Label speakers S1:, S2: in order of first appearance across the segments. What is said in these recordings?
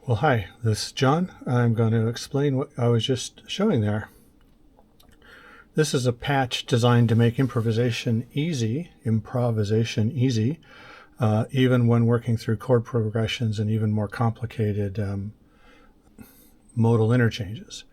S1: Well, hi, this is John. I'm going to explain what I was just showing there. This is a patch designed to make improvisation easy, even when working through chord progressions and even more complicated modal interchanges.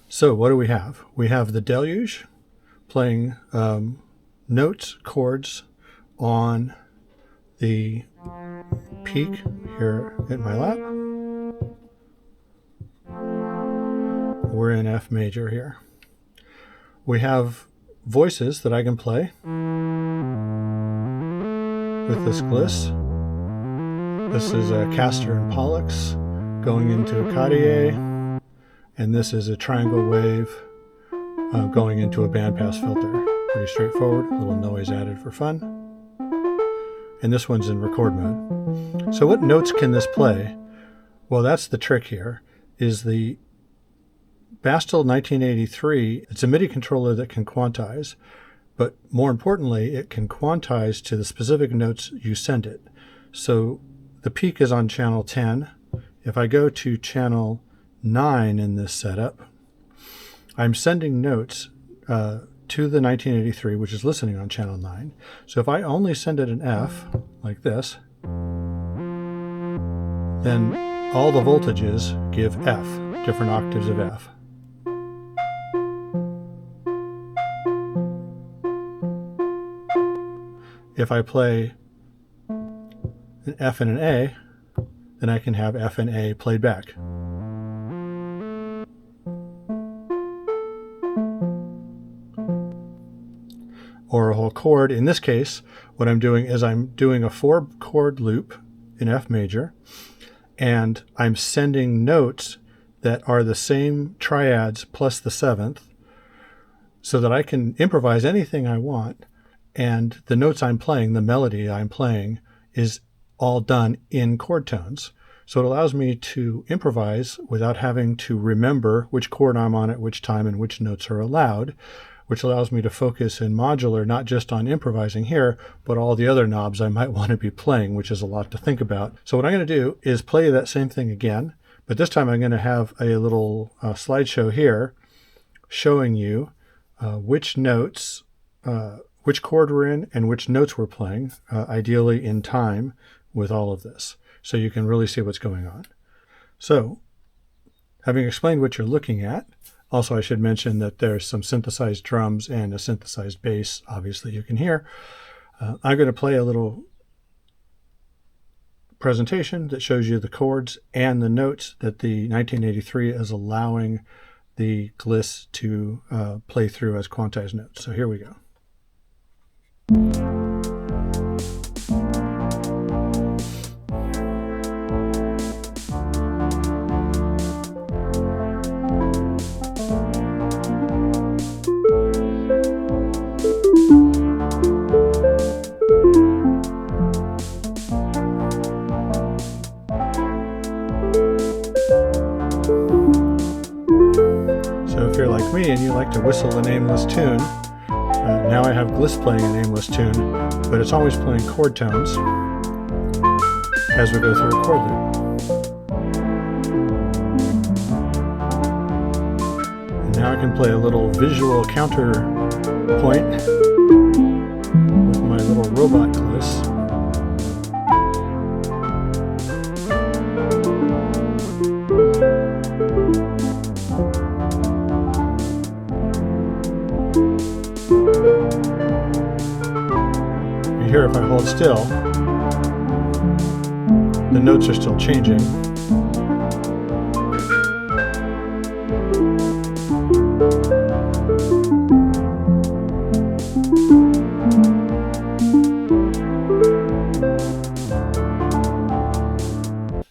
S1: So what do we have? We have the Deluge playing notes, chords on the peak here in my lap. We're in F major here. We have voices that I can play with this Gliss. This is a Castor and Pollux going into Ikarie, and this is a triangle wave going into a bandpass filter. Pretty straightforward, a little noise added for fun. And this one's in record mode. So what notes can this play? Well, that's the trick here, is the Bastl 1983, it's a Midi controller that can quantize, but more importantly, it can quantize to the specific notes you send it. So the peak is on channel 10. If I go to channel 9 in this setup, I'm sending notes to the 1983, which is listening on channel 9. So if I only send it an F, like this, then all the voltages give F, different octaves of F. If I play an F and an A, then I can have F and A played back. Or a whole chord. In this case, what I'm doing is I'm doing a 4-chord loop in F major, and I'm sending notes that are the same triads plus the 7th, so that I can improvise anything I want. And the notes I'm playing, the melody I'm playing, is all done in chord tones. So it allows me to improvise without having to remember which chord I'm on at which time and which notes are allowed, which allows me to focus in Modular not just on improvising here, but all the other knobs I might want to be playing, which is a lot to think about. So what I'm going to do is play that same thing again, but this time I'm going to have a little slideshow here showing you which notes, which chord we're in and which notes we're playing, ideally in time with all of this, so you can really see what's going on. So, having explained what you're looking at, also I should mention that there's some synthesized drums and a synthesized bass, obviously you can hear. I'm going to play a little presentation that shows you the chords and the notes that the 1983 is allowing the Gliss to play through as quantized notes. So here we go. So if you're like me and you like to whistle a nameless tune, now I have Gliss playing a nameless tune, but it's always playing chord tones as we go through a chord loop. And now I can play a little visual counterpoint with my little robot Gliss. Here, if I hold still, the notes are still changing.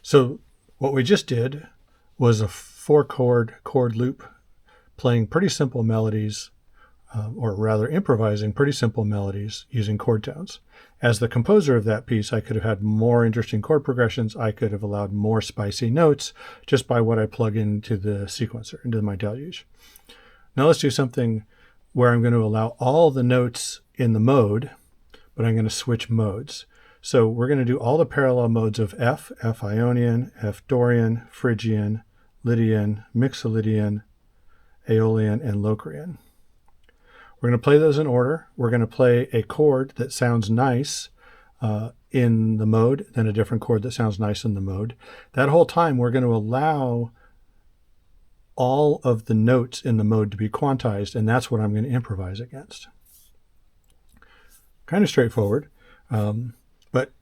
S1: So what we just did was a 4-chord chord loop playing pretty simple melodies, or rather improvising pretty simple melodies using chord tones. As the composer of that piece, I could have had more interesting chord progressions. I could have allowed more spicy notes just by what I plug into the sequencer, into my Deluge. Now let's do something where I'm going to allow all the notes in the mode, but I'm going to switch modes. So we're going to do all the parallel modes of F, F Ionian, F Dorian, Phrygian, Lydian, Mixolydian, Aeolian, and Locrian. We're going to play those in order. We're going to play a chord that sounds nice in the mode, then a different chord that sounds nice in the mode. That whole time, we're going to allow all of the notes in the mode to be quantized, and that's what I'm going to improvise against. Kind of straightforward, but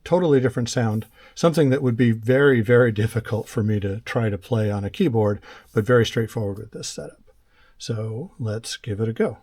S1: totally different sound. Something that would be very, very difficult for me to try to play on a keyboard, but very straightforward with this setup. So let's give it a go.